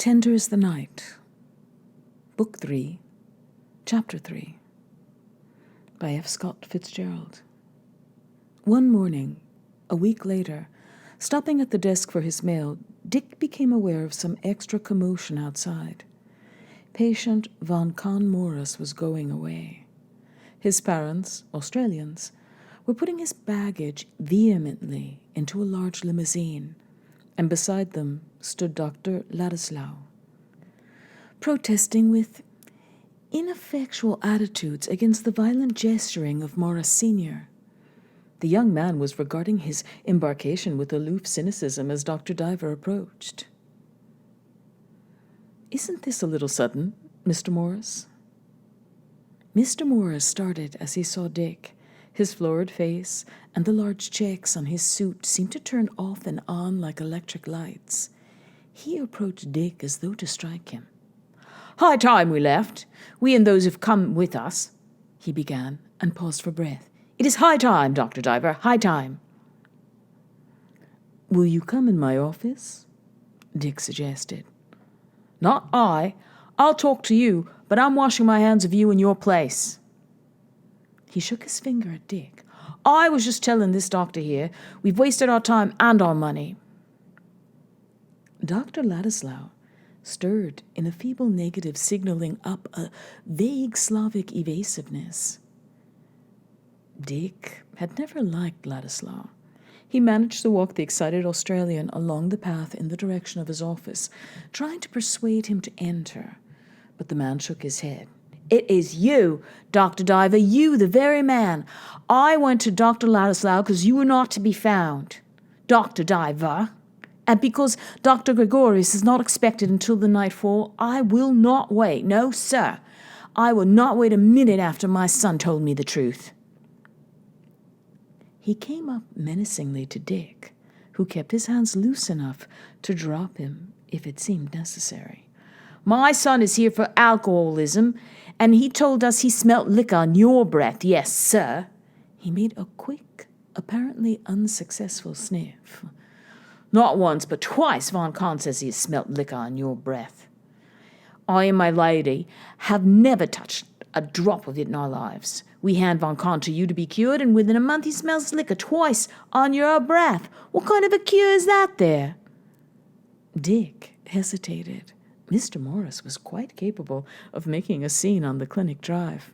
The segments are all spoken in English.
Tender is the Night, Book 3, Chapter 3, by F. Scott Fitzgerald. One morning, a week later, stopping at the desk for his mail, Dick became aware of some extra commotion outside. Patient Von Conn Morris was going away. His parents, Australians, were putting his baggage vehemently into a large limousine, and beside them stood Dr. Ladislaw, protesting with ineffectual attitudes against the violent gesturing of Morris Sr. The young man was regarding his embarkation with aloof cynicism as Dr. Diver approached. "Isn't this a little sudden, Mr. Morris?" Mr. Morris started as he saw Dick. His florid face and the large checks on his suit seemed to turn off and on like electric lights. He approached Dick as though to strike him. "High time we left, we and those who've come with us," he began, and paused for breath. "It is high time, Dr. Diver, high time." "Will you come in my office?" Dick suggested. "Not I. I'll talk to you, but I'm washing my hands of you in your place." He shook his finger at Dick. "I was just telling this doctor here, we've wasted our time and our money." Dr. Ladislaw stirred in a feeble negative, signaling up a vague Slavic evasiveness. Dick had never liked Ladislaw. He managed to walk the excited Australian along the path in the direction of his office, trying to persuade him to enter, but the man shook his head. "It is you, Dr. Diver, you, the very man. I went to Dr. Ladislaw because you were not to be found, Dr. Diver. And because Dr. Gregorius is not expected until the nightfall, I will not wait. No, sir. I will not wait a minute after my son told me the truth." He came up menacingly to Dick, who kept his hands loose enough to drop him if it seemed necessary. "My son is here for alcoholism, and he told us he smelt liquor on your breath. Yes, sir." He made a quick, apparently unsuccessful sniff. "Not once, but twice Von Conn says he has smelt liquor on your breath. I and my lady have never touched a drop of it in our lives. We hand Von Conn to you to be cured, and within a month he smells liquor twice on your breath. What kind of a cure is that there?" Dick hesitated. Mr. Morris was quite capable of making a scene on the clinic drive.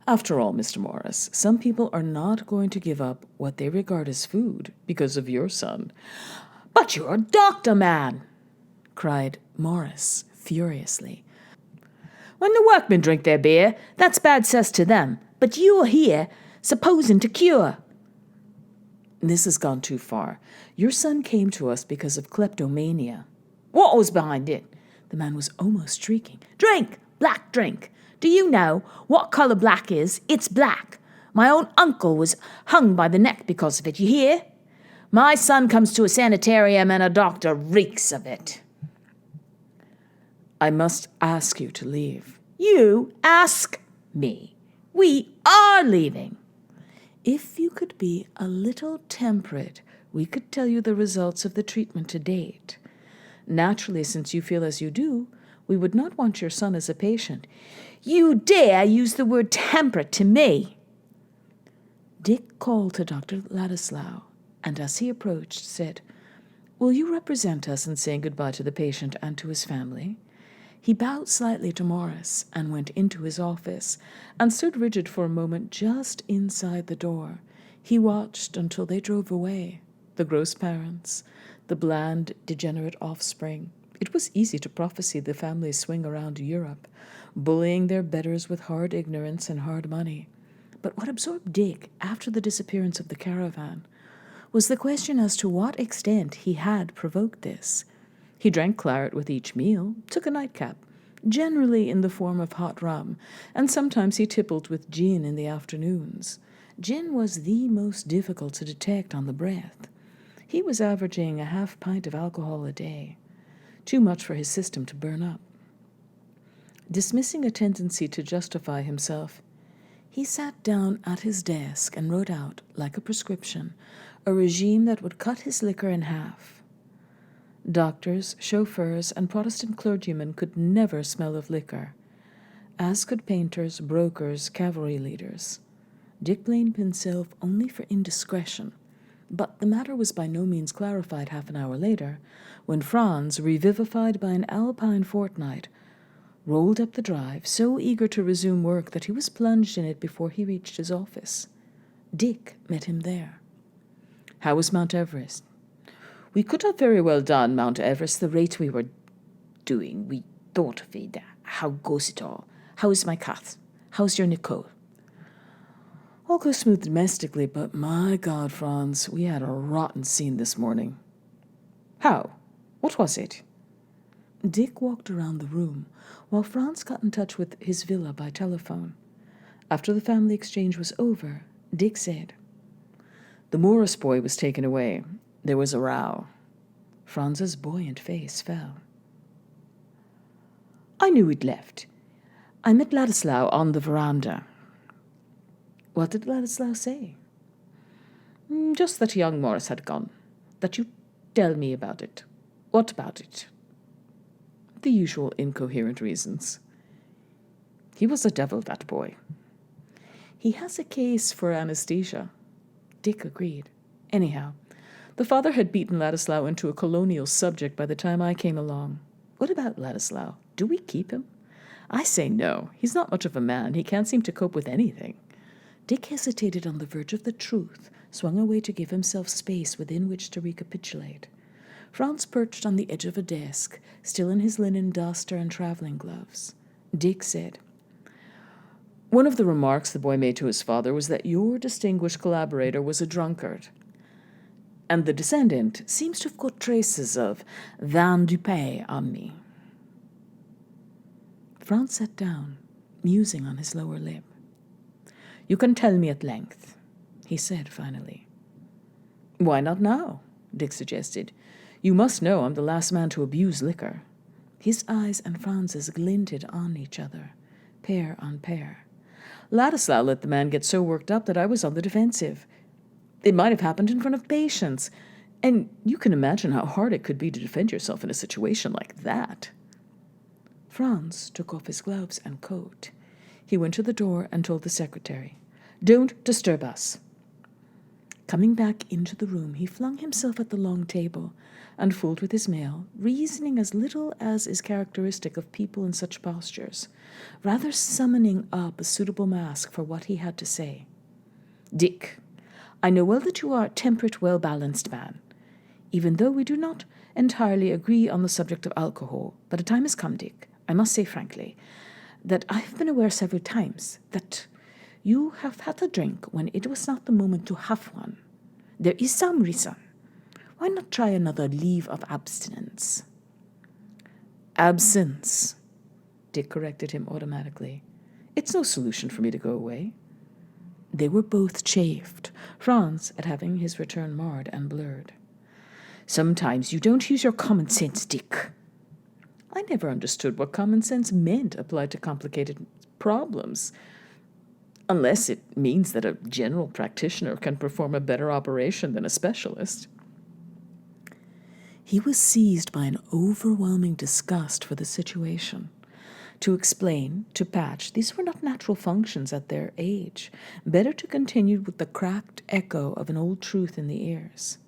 "After all, Mr. Morris, some people are not going to give up what they regard as food because of your son." "But you're a doctor, man!" cried Morris furiously. "When the workmen drink their beer, that's bad cess to them. But you're here, supposing to cure." "This has gone too far. Your son came to us because of kleptomania." "What was behind it?" The man was almost shrieking. "Drink! Black drink! Do you know what colour black is? It's black. My own uncle was hung by the neck because of it, you hear? My son comes to a sanitarium and a doctor reeks of it." "I must ask you to leave." "You ask me? We are leaving." "If you could be a little temperate, we could tell you the results of the treatment to date. Naturally, since you feel as you do, we would not want your son as a patient." "You dare use the word temperate to me?" Dick called to Dr. Ladislaw, and as he approached, said, "Will you represent us in saying goodbye to the patient and to his family?" He bowed slightly to Morris and went into his office, and stood rigid for a moment just inside the door. He watched until they drove away, the gross parents, the bland, degenerate offspring. It was easy to prophesy the family's swing around Europe, bullying their betters with hard ignorance and hard money. But what absorbed Dick after the disappearance of the caravan was the question as to what extent he had provoked this. He drank claret with each meal, took a nightcap, generally in the form of hot rum, and sometimes he tippled with gin in the afternoons. Gin was the most difficult to detect on the breath. He was averaging a half pint of alcohol a day, too much for his system to burn up. Dismissing a tendency to justify himself, he sat down at his desk and wrote out, like a prescription, a regime that would cut his liquor in half. Doctors, chauffeurs, and Protestant clergymen could never smell of liquor, as could painters, brokers, cavalry leaders. Dick blamed himself only for indiscretion, but the matter was by no means clarified half an hour later, when Franz, revivified by an Alpine fortnight, rolled up the drive, so eager to resume work that he was plunged in it before he reached his office. Dick met him there. "How was Mount Everest?" "We could have very well done Mount Everest the rate we were doing. We thought of it. How goes it all? How is my cat? How's your Nicole?" "All goes smooth domestically, but my God, Franz, we had a rotten scene this morning." "How? What was it?" Dick walked around the room while Franz got in touch with his villa by telephone. After the family exchange was over, Dick said, "The Morris boy was taken away. There was a row." Franz's buoyant face fell. "I knew he'd left. I met Ladislaw on the veranda." "What did Ladislaw say?" "Just that young Morris had gone. That you tell me about it." "What about it?" "The usual incoherent reasons." "He was a devil, that boy." "He has a case for anesthesia." Dick agreed. Anyhow, the father had beaten Ladislaw into a colonial subject by the time I came along. What about Ladislaw? Do we keep him? I say no. He's not much of a man. He can't seem to cope with anything. Dick hesitated on the verge of the truth, swung away to give himself space within which to recapitulate. Franz perched on the edge of a desk, still in his linen duster and traveling gloves. Dick said, "One of the remarks the boy made to his father was that your distinguished collaborator was a drunkard. And the descendant seems to have got traces of vin du pays on me." Franz sat down, musing on his lower lip. "You can tell me at length," he said finally. "Why not now?" Dick suggested. "You must know I'm the last man to abuse liquor." His eyes and Franz's glinted on each other, pair on pair. "Ladislaw let the man get so worked up that I was on the defensive. It might have happened in front of patients, and you can imagine how hard it could be to defend yourself in a situation like that." Franz took off his gloves and coat. He went to the door and told the secretary, "Don't disturb us." Coming back into the room, he flung himself at the long table and fooled with his mail, reasoning as little as is characteristic of people in such postures, rather summoning up a suitable mask for what he had to say. "Dick, I know well that you are a temperate, well-balanced man, even though we do not entirely agree on the subject of alcohol. But a time has come, Dick, I must say frankly, that I have been aware several times that you have had a drink when it was not the moment to have one. There is some reason. Why not try another leave of abstinence?" "Absence," Dick corrected him automatically. "It's no solution for me to go away." They were both chafed, Franz at having his return marred and blurred. "Sometimes you don't use your common sense, Dick." "I never understood what common sense meant applied to complicated problems. Unless it means that a general practitioner can perform a better operation than a specialist." He was seized by an overwhelming disgust for the situation. To explain, to patch, these were not natural functions at their age. Better to continue with the cracked echo of an old truth in the ears.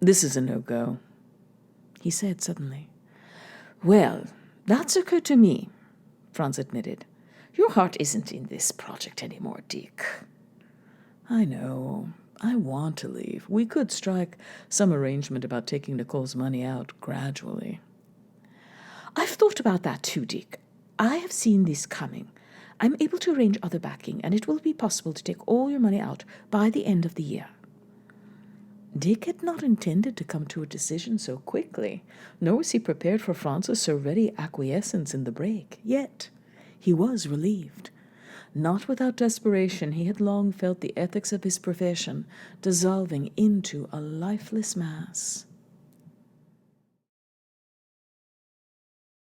"This is a no-go," he said suddenly. "Well, that's occurred to me," Franz admitted. "Your heart isn't in this project anymore, Dick." "I know. I want to leave. We could strike some arrangement about taking Nicole's money out gradually." "I've thought about that too, Dick. I have seen this coming. I'm able to arrange other backing, and it will be possible to take all your money out by the end of the year." Dick had not intended to come to a decision so quickly, nor was he prepared for Franz's so ready acquiescence in the break. Yet he was relieved. Not without desperation, he had long felt the ethics of his profession dissolving into a lifeless mass.